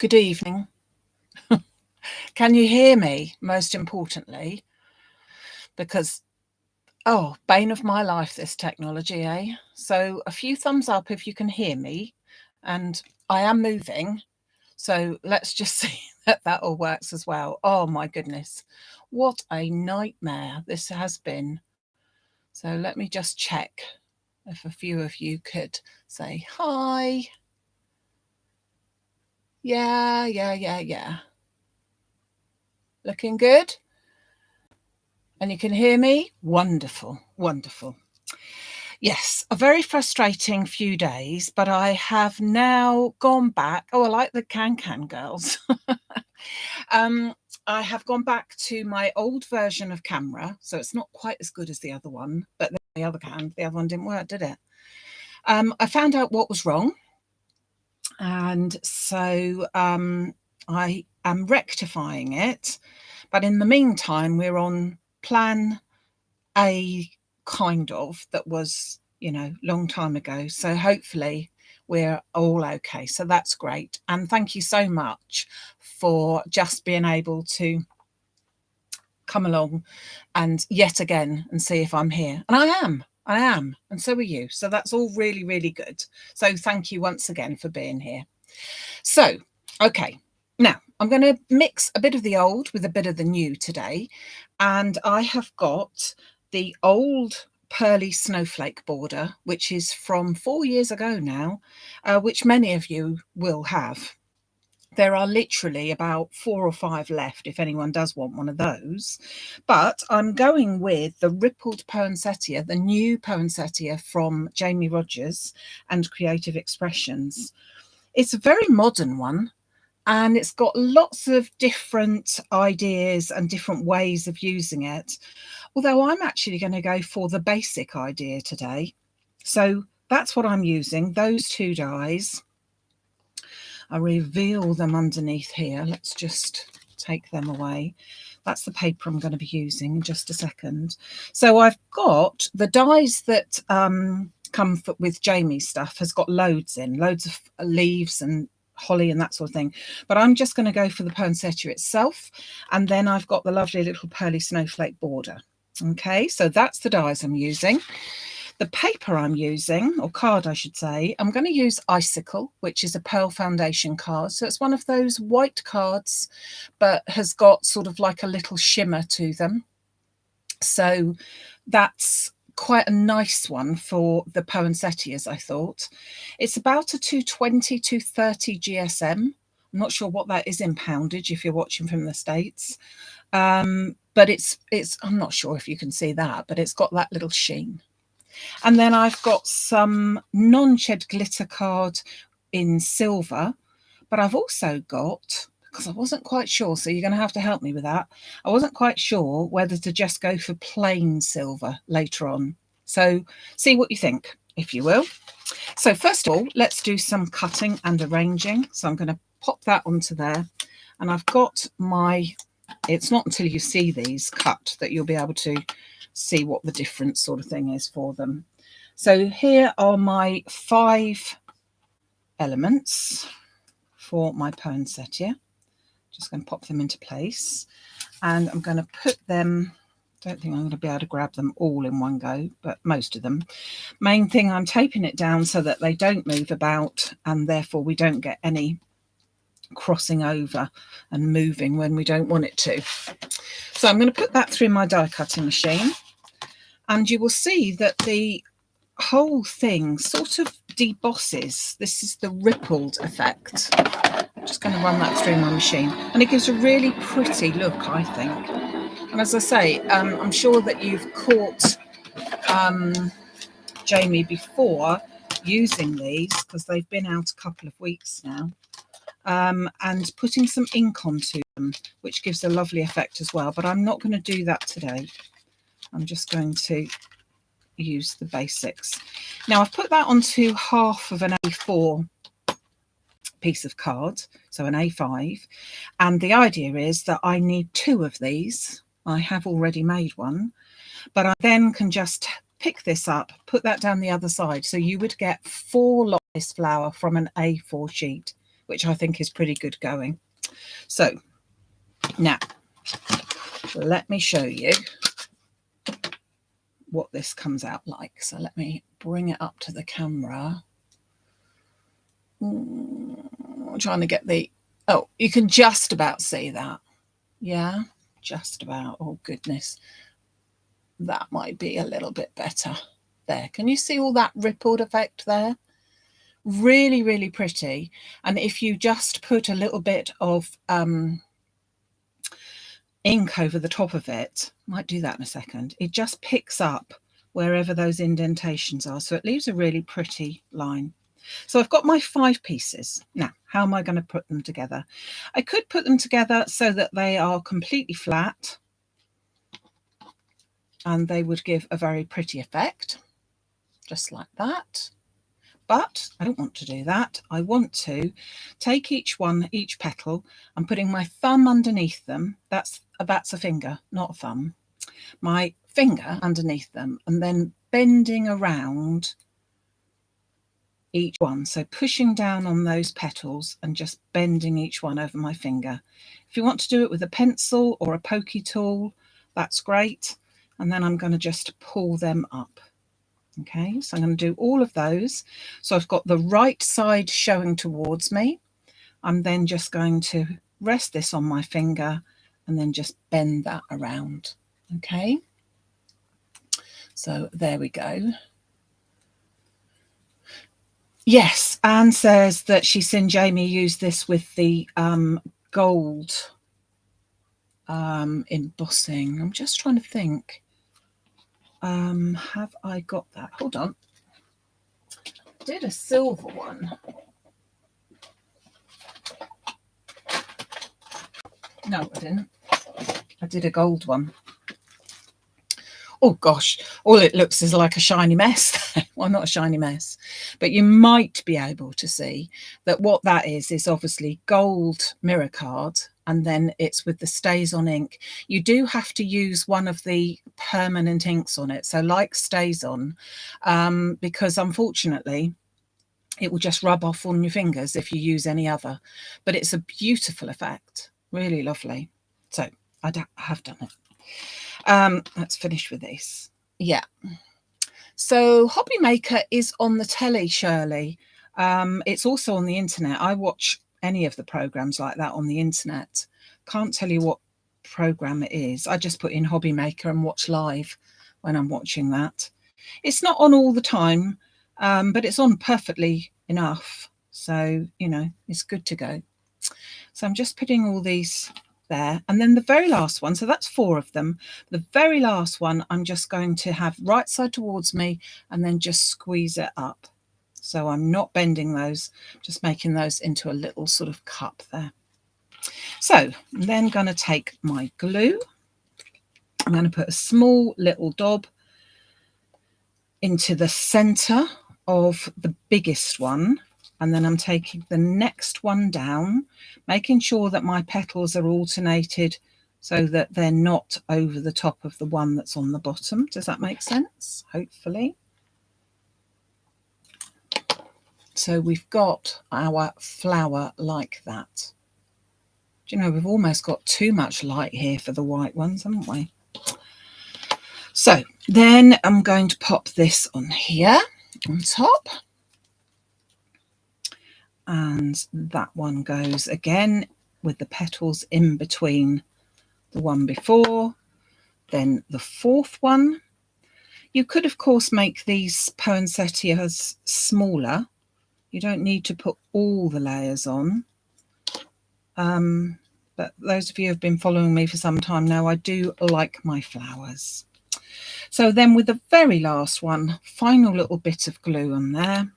Good evening. Can you hear me, most importantly? Because, oh, bane of my life, this technology, eh? So a few thumbs up if you can hear me. And I am moving. So let's just see that all works as well. Oh, my goodness. What a nightmare this has been. So let me just check if a few of you could say hi. Yeah. Looking good? And you can hear me? Wonderful. Yes, a very frustrating few days, but I have now gone back. Oh, I like the can girls. I have gone back to my old version of camera, so it's not quite as good as the other one, but the other one didn't work, did it? I found out what was wrong, and so I am rectifying it. But in the meantime, we're on plan A, kind of, that was, long time ago. So hopefully we're all okay. So that's great. And thank you so much for just being able to come along and yet again and see if I'm here. And I am. And so are you. So that's all really, really good. So thank you once again for being here. So, okay. Now, I'm going to mix a bit of the old with a bit of the new today. And I have got the old Pearly Snowflake border, which is from 4 years ago now, which many of you will have. There are literally about 4 or 5 left if anyone does want one of those. But I'm going with the rippled Poinsettia, the new Poinsettia from Jamie Rodgers and Creative Expressions. It's a very modern one. And it's got lots of different ideas and different ways of using it. Although I'm actually going to go for the basic idea today. So that's what I'm using, those 2 dies. I reveal them underneath here. Let's just take them away. That's the paper I'm going to be using in just a second. So I've got the dies that come with Jamie's stuff, has got loads of leaves and holly and that sort of thing, but I'm just going to go for the poinsettia itself, and then I've got the lovely little Pearly Snowflake border. Okay, so that's the dies I'm using. The paper I'm using, or card I should say, I'm going to use Icicle, which is a Pearl Foundation card. So it's one of those white cards, but has got sort of like a little shimmer to them. So that's quite a nice one for the Poinsettias, I thought. It's about a 220, 230 GSM. I'm not sure what that is in poundage if you're watching from the States. But it's I'm not sure if you can see that, but it's got that little sheen. And then I've got some non-shed glitter card in silver, but I've also got, because I wasn't quite sure, so you're going to have to help me with that. I wasn't quite sure whether to just go for plain silver later on. So see what you think, if you will. So first of all, let's do some cutting and arranging. So I'm going to pop that onto there. And I've got it's not until you see these cut that you'll be able to see what the different sort of thing is for them. So here are my 5 elements for my poinsettia. Just going to pop them into place, and I'm going to put them, don't think I'm going to be able to grab them all in one go, but most of them. Main thing, I'm taping it down so that they don't move about, and therefore we don't get any crossing over and moving when we don't want it to. So I'm going to put that through my die cutting machine, and you will see that the whole thing sort of debosses. This is the rippled effect. I'm just going to run that through my machine, and it gives a really pretty look, I think. And as I say, I'm sure that you've caught Jamie before using these, because they've been out a couple of weeks now, and putting some ink onto them, which gives a lovely effect as well. But I'm not going to do that today. I'm just going to use the basics. Now I've put that onto half of an A4 piece of card, so an A5, and the idea is that I need 2 of these. I have already made one, but I then can just pick this up, put that down the other side, so you would get 4 lots of this flower from an A4 sheet, which I think is pretty good going. So now let me show you what this comes out like. So let me bring it up to the camera. I'm trying to get the, oh, you can just about see that. Yeah, just about. Oh goodness, that might be a little bit better. There, can you see all that rippled effect there? Really, really pretty. And if you just put a little bit of ink over the top of it, might do that in a second, it just picks up wherever those indentations are, so it leaves a really pretty line. So I've got my 5 pieces. Now, how am I going to put them together? I could put them together so that they are completely flat and they would give a very pretty effect, just like that. But I don't want to do that. I want to take each petal, and putting my thumb underneath them. That's a finger, not a thumb. My finger underneath them, and then bending around each one. So pushing down on those petals and just bending each one over my finger. If you want to do it with a pencil or a pokey tool, that's great. And then I'm going to just pull them up. Okay, so I'm going to do all of those. So I've got the right side showing towards me. I'm then just going to rest this on my finger and then just bend that around. Okay, so there we go. Yes, Anne says that she's seen Jamie use this with the gold embossing. I'm just trying to think. Have I got that? Hold on. I did a silver one. No, I didn't. I did a gold one. Oh gosh, all it looks is like a shiny mess. Well, not a shiny mess, but you might be able to see that what that is obviously gold mirror card, and then it's with the Stays On ink. You do have to use one of the permanent inks on it, so like Stays On, because unfortunately it will just rub off on your fingers if you use any other. But it's a beautiful effect, really lovely. So I have done it. Let's finish with this. Yeah. So Hobby Maker is on the telly, Shirley. It's also on the internet. I watch any of the programs like that on the internet. Can't tell you what program it is. I just put in Hobby Maker and watch live when I'm watching that. It's not on all the time, but it's on perfectly enough. So, you know, it's good to go. So I'm just putting all these there, and then the very last one, so that's 4 of them. The very last one I'm just going to have right side towards me and then just squeeze it up. So I'm not bending those, just making those into a little sort of cup there. So I'm then going to take my glue. I'm going to put a small little dob into the center of the biggest one, and then I'm taking the next one down, making sure that my petals are alternated so that they're not over the top of the one that's on the bottom. Does that make sense? Hopefully. So we've got our flower like that. Do you know, we've almost got too much light here for the white ones, haven't we? So then I'm going to pop this on here on top. And that one goes again with the petals in between the one before, then the 4th one. You could, of course, make these poinsettias smaller. You don't need to put all the layers on. But those of you who have been following me for some time now, I do like my flowers. So then with the very last one, final little bit of glue on there.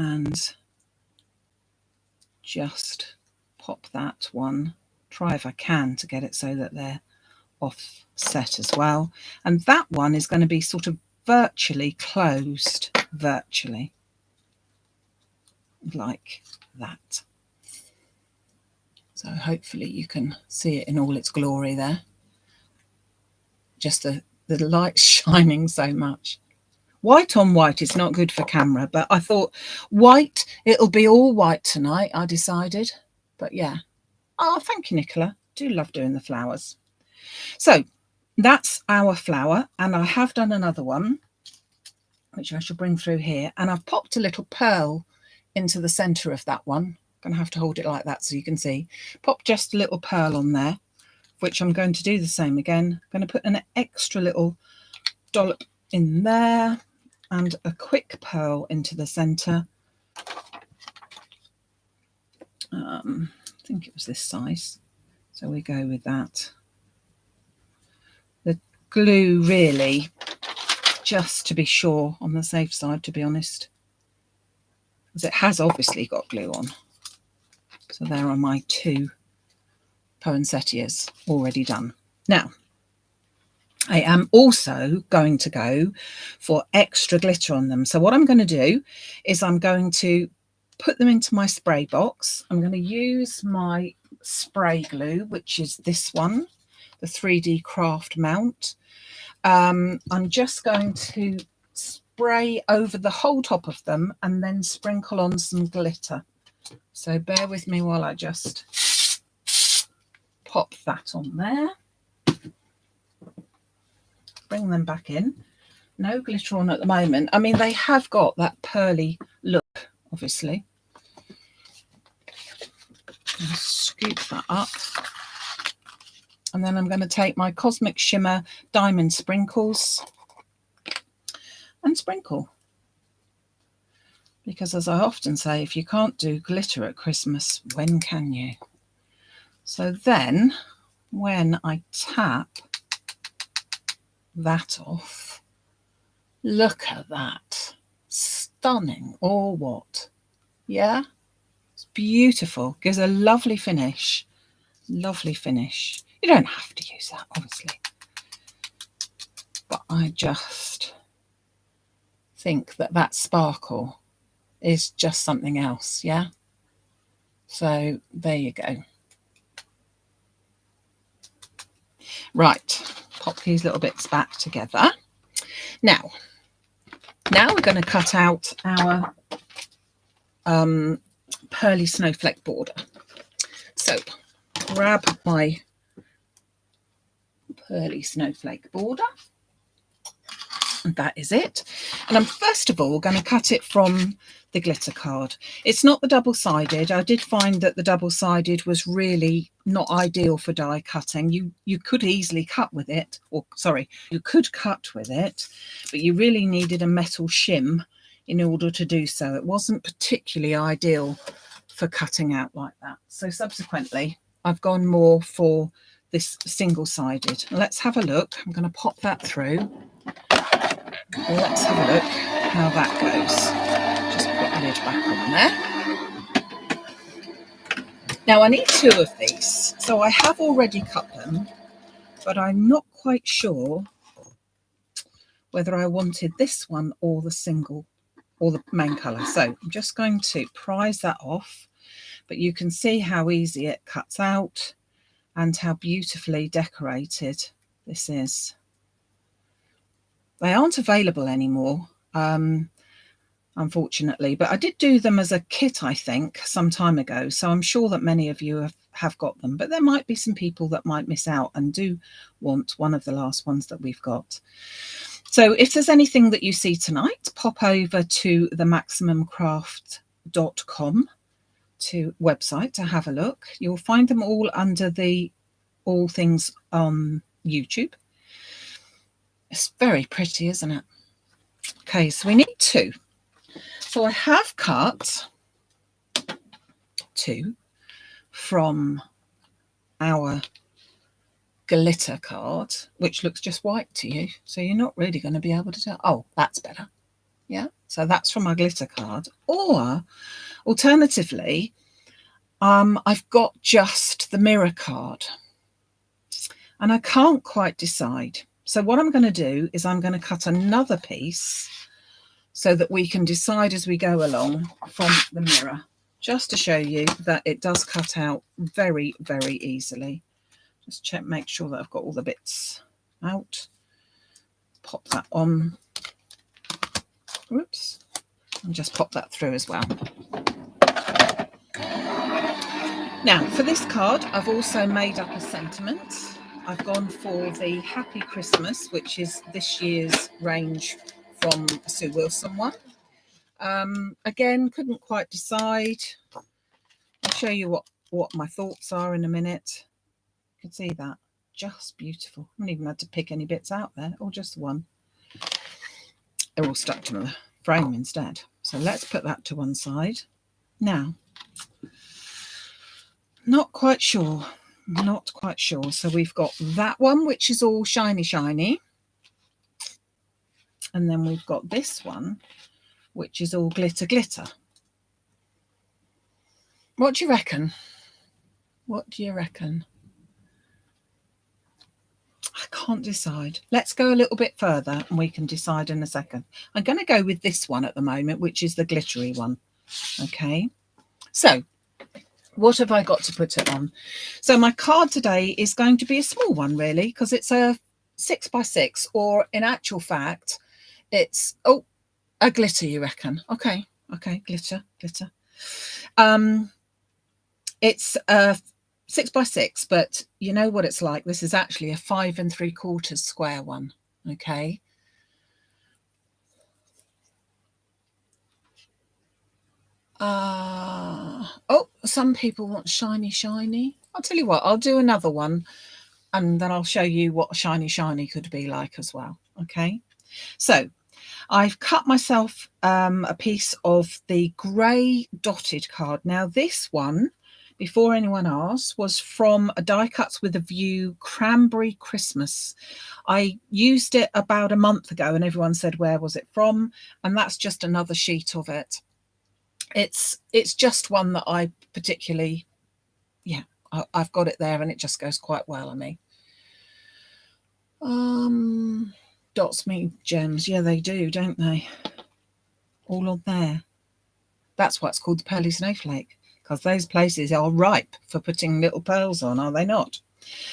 And just pop that one, try if I can to get it so that they're offset as well. And that one is going to be sort of virtually closed, virtually, like that. So hopefully you can see it in all its glory there. Just the light's shining so much. White on white is not good for camera, but I thought white, it'll be all white tonight, I decided. But yeah. Oh, thank you, Nicola. Do love doing the flowers. So that's our flower, and I have done another one, which I shall bring through here, and I've popped a little pearl into the centre of that one. I'm going to have to hold it like that so you can see. Pop just a little pearl on there, which I'm going to do the same again. I'm going to put an extra little dollop in there and a quick pearl into the centre. I think it was this size, so we go with that. The glue, really, just to be sure, on the safe side, to be honest, because it has obviously got glue on. So there are my 2 poinsettias already done. Now, I am also going to go for extra glitter on them. So what I'm going to do is I'm going to put them into my spray box. I'm going to use my spray glue, which is this one, the 3D Craft Mount. I'm just going to spray over the whole top of them and then sprinkle on some glitter. So bear with me while I just pop that on there. Bring them back in. No glitter on at the moment. I mean, they have got that pearly look, obviously. I'll scoop that up. And then I'm going to take my Cosmic Shimmer Diamond Sprinkles and sprinkle. Because as I often say, if you can't do glitter at Christmas, when can you? So then, when I tap that off, look at that. Stunning, or what? Yeah? It's beautiful. Gives a lovely finish. Lovely finish. You don't have to use that, obviously. But I just think that that sparkle is just something else, yeah? So there you go. Right, pop these little bits back together. Now we're going to cut out our Pearly Snowflake border. So grab my Pearly Snowflake border, and that is it. And I'm first of all going to cut it from the glitter card. It's not the double-sided. I did find that the double-sided was really not ideal for die cutting. You could easily cut with it, or sorry, you could cut with it, but you really needed a metal shim in order to do so. It wasn't particularly ideal for cutting out like that. So subsequently, I've gone more for this single-sided. Let's have a look. I'm going to pop that through. Let's have a look how that goes. Just put the lid back on there. Now I need 2 of these. So I have already cut them, but I'm not quite sure whether I wanted this one or the single or the main colour. So I'm just going to prise that off, but you can see how easy it cuts out and how beautifully decorated this is. They aren't available anymore, unfortunately, but I did do them as a kit, I think, some time ago. So I'm sure that many of you have got them, but there might be some people that might miss out and do want one of the last ones that we've got. So if there's anything that you see tonight, pop over to the maximumcraft.com website to have a look. You'll find them all under the All Things on YouTube. It's very pretty, isn't it? Okay, so we need 2. So I have cut 2 from our glitter card, which looks just white to you. So you're not really going to be able to tell. Oh, that's better. Yeah, so that's from our glitter card. Or alternatively, I've got just the mirror card. And I can't quite decide. So what I'm going to do is I'm going to cut another piece so that we can decide as we go along from the mirror, just to show you that it does cut out very, very easily. Just check, make sure that I've got all the bits out. Pop that on. Whoops. And just pop that through as well. Now, for this card, I've also made up a sentiment. I've gone for the Happy Christmas, which is this year's range from Sue Wilson one. Again, couldn't quite decide. I'll show you what my thoughts are in a minute. You can see that. Just beautiful. I haven't even had to pick any bits out there, or just one. They're all stuck to the frame instead. So let's put that to one side. Now, not quite sure. Not quite sure. So we've got that one, which is all shiny, shiny. And then we've got this one, which is all glitter, glitter. What do you reckon? What do you reckon? I can't decide. Let's go a little bit further and we can decide in a second. I'm going to go with this one at the moment, which is the glittery one. Okay. So what have I got to put it on? So my card today is going to be a small one, really, because it's a 6x6, or in actual fact, it's, oh, a glitter, you reckon? Okay. Okay. Glitter, glitter. It's a 6x6, but you know what it's like. This is actually a 5 3/4 square one. Okay. Oh, some people want shiny, shiny. I'll tell you what, I'll do another one and then I'll show you what shiny, shiny could be like as well. Okay. So I've cut myself a piece of the grey dotted card. Now this one, before anyone asks, was from a Die Cuts with a View Cranberry Christmas. I used it about a month ago and everyone said, where was it from? And that's just another sheet of it. It's just one that I particularly, yeah, I've got it there and it just goes quite well on me. Dots mean gems. Yeah, they do, don't they? All on there. That's why it's called the Pearly Snowflake, because those places are ripe for putting little pearls on, are they not?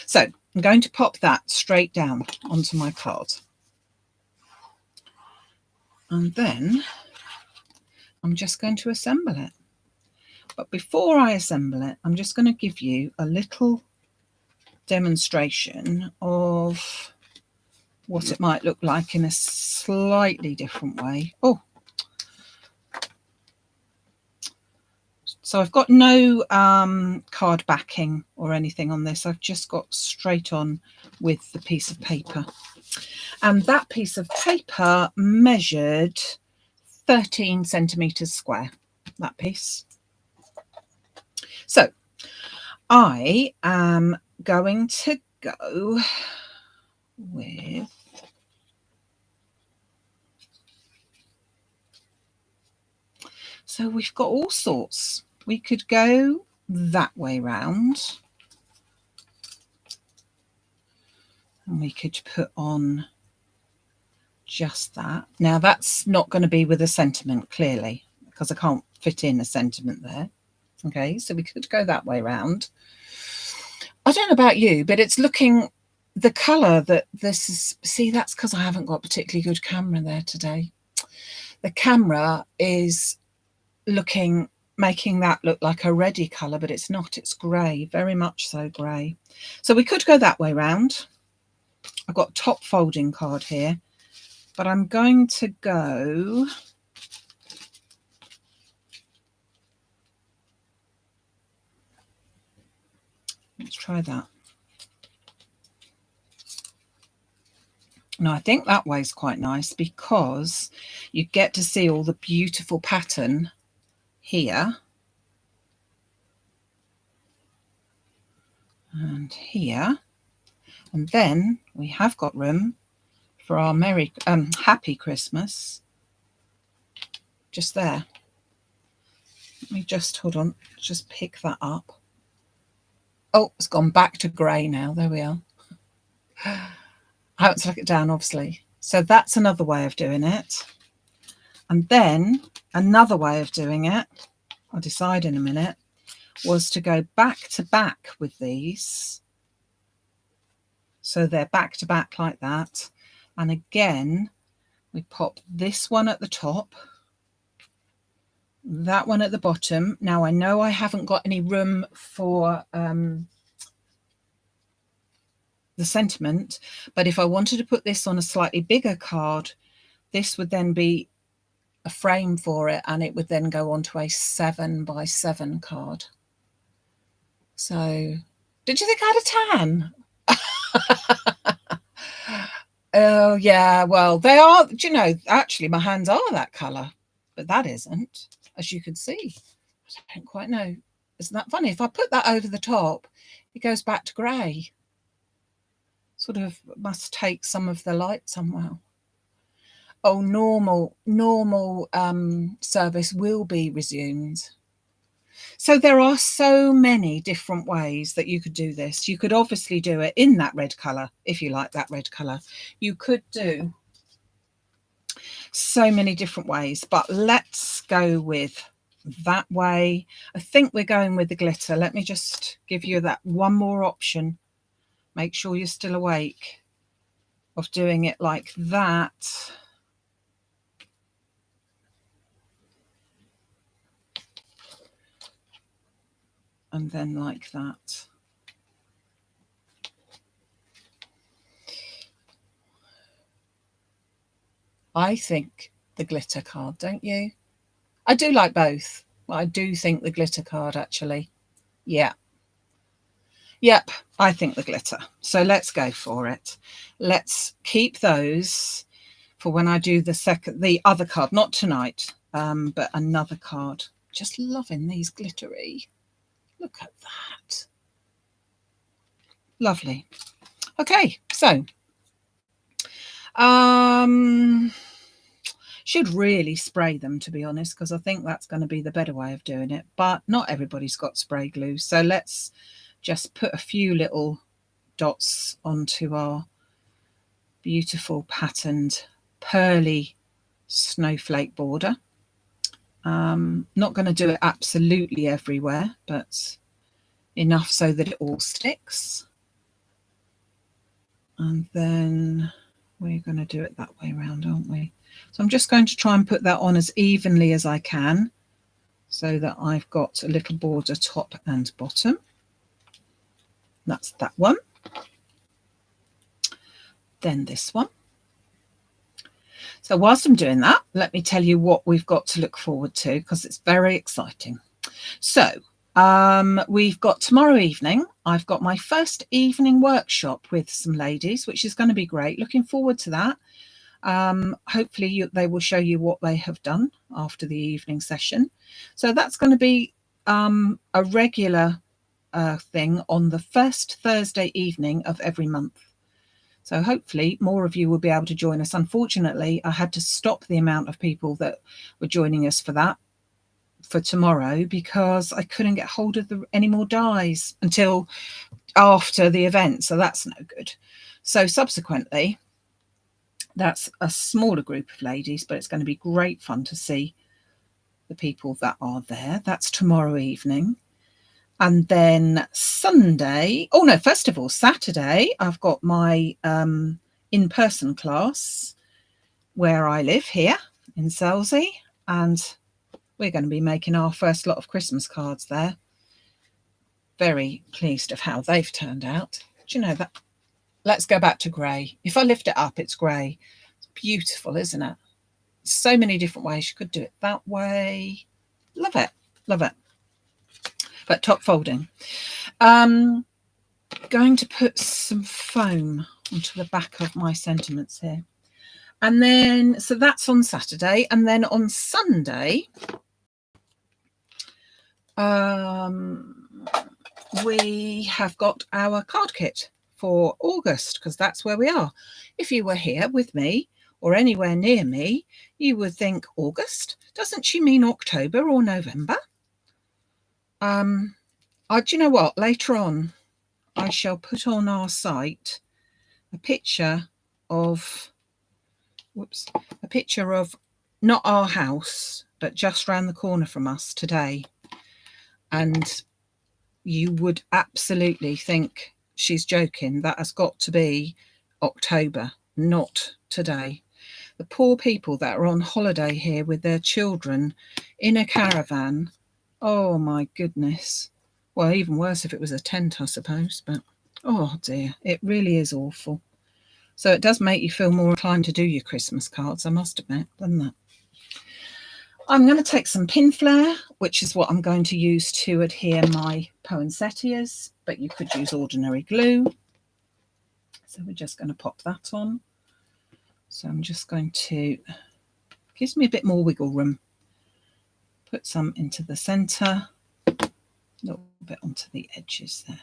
So I'm going to pop that straight down onto my card. And then I'm just going to assemble it. But before I assemble it, I'm just going to give you a little demonstration of what it might look like in a slightly different way. Oh, so I've got no card backing or anything on this. I've just got straight on with the piece of paper. And that piece of paper measured 13 centimetres square, that piece. So I am going to go with so we've got all sorts. We could go that way round and we could put on just that. Now that's not going to be with a sentiment, clearly, because I can't fit in a sentiment there. Okay, so we could go that way round. I don't know about you, but it's looking, the colour that this is, see, that's because I haven't got particularly good camera there today. The camera is looking, making that look like a reddy colour, but it's not, it's grey, very much so grey. So we could go that way round. I've got a top folding card here, but I'm going to go let's try that. Now I think that way is quite nice because you get to see all the beautiful pattern here and here, and then we have got room for our Happy Christmas just there. Let me just, hold on, just pick that up. Oh, it's gone back to grey now. There we are. I haven't stuck it down, obviously. So that's another way of doing it. And then another way of doing it, I'll decide in a minute, was to go back to back with these. So they're back to back like that. And again, We pop this one at the top, that one at the bottom. Now I know I haven't got any room for the sentiment, but if I wanted to put this on a slightly bigger card, this would then be a frame for it, and it would then go onto a 7x7 card. So, did you think I had a tan? Oh, yeah, well, they are, do you know, actually my hands are that colour, but that isn't, as you can see. I don't quite know. Isn't that funny? If I put that over the top, it goes back to grey. Sort of must take some of the light somehow. Oh, normal service will be resumed. So there are so many different ways that you could do this. You could obviously do it in that red colour, if you like that red colour. You could do so many different ways, but let's go with that way. I think we're going with the glitter. Let me just give you that one more option. Make sure you're still awake, of doing it like that. And then like that. I think the glitter card, don't you? I do like both. I do think the glitter card, actually. Yeah. Yep, I think the glitter. So let's go for it. Let's keep those for when I do the other card, not tonight, but another card. Just loving these glittery. Look at that. Lovely. Okay, so should really spray them, to be honest, because I think that's going to be the better way of doing it, but not everybody's got spray glue, so let's just put a few little dots onto our beautiful patterned pearly snowflake border. Not going to do it absolutely everywhere, but enough so that it all sticks. And then we're going to do it that way around, aren't we? So I'm just going to try and put that on as evenly as I can so that I've got a little border top and bottom. That's that one. Then this one. So whilst I'm doing that, let me tell you what we've got to look forward to, because it's very exciting. So we've got tomorrow evening, I've got my first evening workshop with some ladies, which is going to be great. Looking forward to that. Hopefully they will show you what they have done after the evening session. So that's going to be a regular thing on the first Thursday evening of every month. So hopefully more of you will be able to join us. Unfortunately, I had to stop the amount of people that were joining us for that for tomorrow because I couldn't get hold of any more dies until after the event. So that's no good. So subsequently, that's a smaller group of ladies, but it's going to be great fun to see the people that are there. That's tomorrow evening. And then Sunday, oh no, first of all, Saturday, I've got my in-person class where I live here in Selsey, and we're going to be making our first lot of Christmas cards there. Very pleased of how they've turned out. Do you know that? Let's go back to grey. If I lift it up, it's grey. It's beautiful, isn't it? So many different ways. You could do it that way. Love it. Love it. But top folding. Going to put some foam onto the back of my sentiments here. And then, so that's on Saturday. And then on Sunday, we have got our card kit for August, because that's where we are. If you were here with me or anywhere near me, you would think August. Doesn't she mean October or November? Do you know what? Later on, I shall put on our site a picture of, not our house, but just round the corner from us today. And you would absolutely think she's joking. That has got to be October, not today. The poor people that are on holiday here with their children in a caravan. Oh my goodness. Well, even worse if it was a tent, I suppose, but oh dear, it really is awful. So it does make you feel more inclined to do your Christmas cards, I must admit, doesn't it? I'm going to take some pin flare, which is what I'm going to use to adhere my poinsettias, but you could use ordinary glue. So we're just going to pop that on. So I'm just going to, gives me a bit more wiggle room. Put some into the centre, a little bit onto the edges there.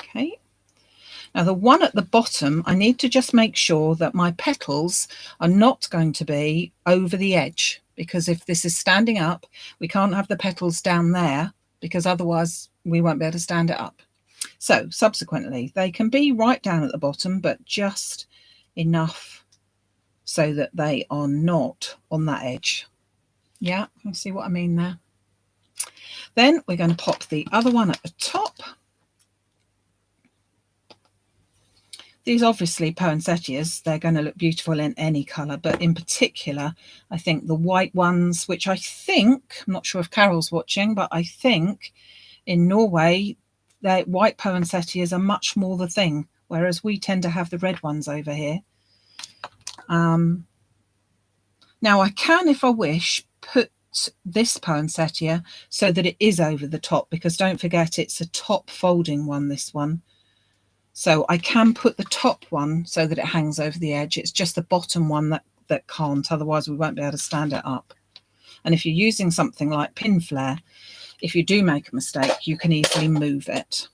Okay. Now the one at the bottom, I need to just make sure that my petals are not going to be over the edge, because if this is standing up, we can't have the petals down there because otherwise we won't be able to stand it up. So subsequently, they can be right down at the bottom, but just enough so that they are not on that edge. Yeah, you see what I mean there? Then we're going to pop the other one at the top. These obviously poinsettias, they're going to look beautiful in any colour, but in particular, I think the white ones, which I think, I'm not sure if Carol's watching, but I think in Norway, the white poinsettias are much more the thing, whereas we tend to have the red ones over here. Now I can, if I wish, put this poinsettia so that it is over the top, because don't forget it's a top folding one, this one. So I can put the top one so that it hangs over the edge. It's just the bottom one that can't, otherwise we won't be able to stand it up. And if you're using something like pin flare, if you do make a mistake, you can easily move it.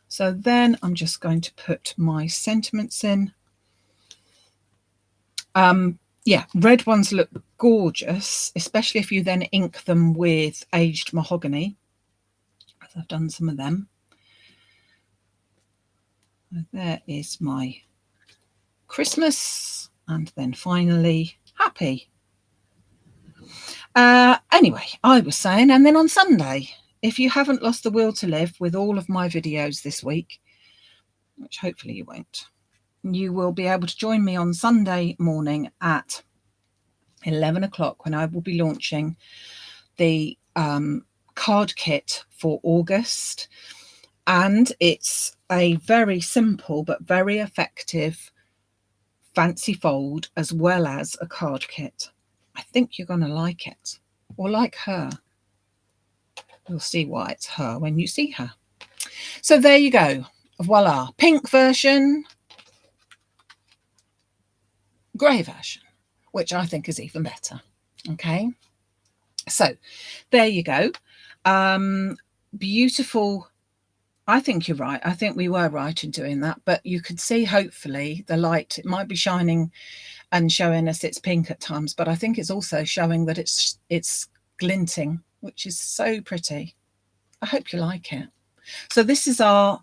So then I'm just going to put my sentiments in. Yeah, red ones look gorgeous, especially if you then ink them with aged mahogany, as I've done some of them. There is my Christmas, and then finally happy. Anyway, I was saying, and then on Sunday, if you haven't lost the will to live with all of my videos this week, which hopefully you won't, you will be able to join me on Sunday morning at 11 o'clock when I will be launching the card kit for August. And it's a very simple but very effective fancy fold as well as a card kit. I think you're going to like it, or like her. You'll see why it's her when you see her. So there you go. Voila. Pink version, grey version, which I think is even better. Okay. So there you go. Beautiful. I think you're right. I think we were right in doing that, but you could see hopefully the light, it might be shining and showing us it's pink at times, but I think it's also showing that it's glinting, which is so pretty. I hope you like it. So this is our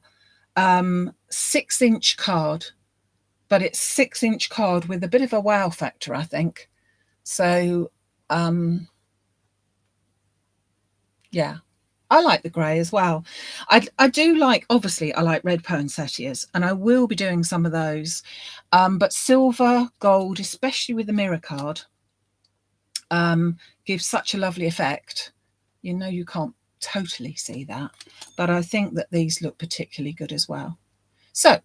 6-inch card, but it's 6-inch card with a bit of a wow factor, I think. So yeah. I like the grey as well. I do like, obviously, I like red poinsettias, and I will be doing some of those. But silver, gold, especially with the mirror card, gives such a lovely effect. You know, you can't totally see that, but I think that these look particularly good as well. So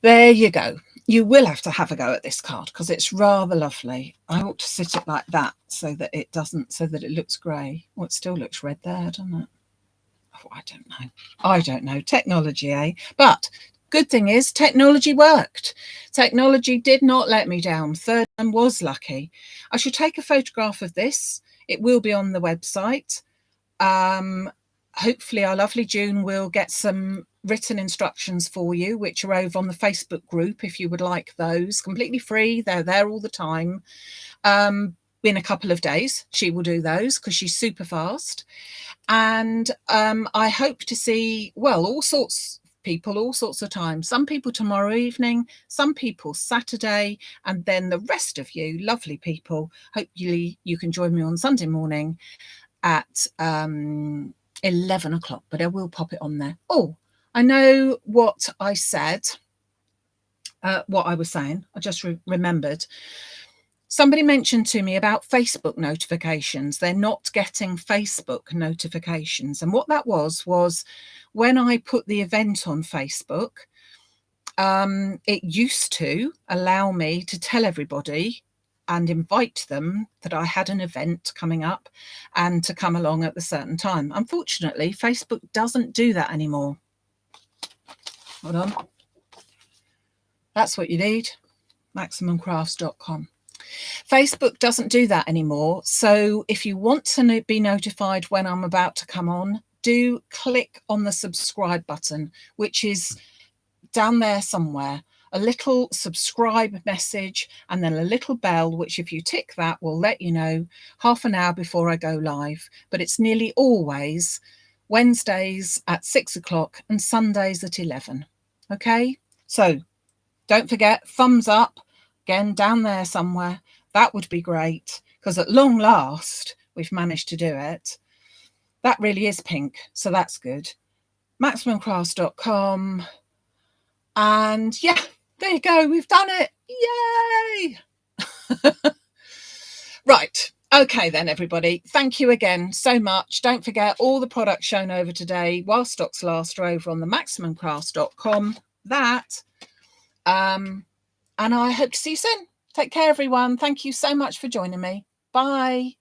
there you go. You will have to have a go at this card because it's rather lovely. I ought to sit it like that so that it doesn't, so that it looks grey. Well, it still looks red there, doesn't it? Oh, I don't know. I don't know. Technology, eh? But good thing is technology worked. Technology did not let me down. Third one was lucky. I should take a photograph of this. It will be on the website. Hopefully our lovely June will get some written instructions for you, which are over on the Facebook group if you would like those. Completely free. They're there all the time. In a couple of days, she will do those because she's super fast. And I hope to see, well, all sorts of people, all sorts of times. Some people tomorrow evening, some people Saturday, and then the rest of you, lovely people, hopefully you can join me on Sunday morning at 11 o'clock, but I will pop it on there. Oh, I know what I said, what I was saying. I just remembered. Somebody mentioned to me about Facebook notifications. They're not getting Facebook notifications. And what that was when I put the event on Facebook, it used to allow me to tell everybody and invite them that I had an event coming up and to come along at a certain time. Unfortunately, Facebook doesn't do that anymore. Hold on. That's what you need, maximumcrafts.com. Facebook doesn't do that anymore. So if you want to be notified when I'm about to come on, do click on the subscribe button, which is down there somewhere. A little subscribe message and then a little bell, which if you tick that will let you know half an hour before I go live. But it's nearly always Wednesdays at 6 o'clock and Sundays at 11. Okay, so don't forget, thumbs up again down there somewhere. That would be great, because at long last we've managed to do it. That really is pink, so that's good. maximumcrafts.com. And yeah, there you go. We've done it. Yay! Right. Okay then, everybody. Thank you again so much. Don't forget, all the products shown over today, while stocks last, are over on the maximumcrafts.com. And I hope to see you soon. Take care, everyone. Thank you so much for joining me. Bye.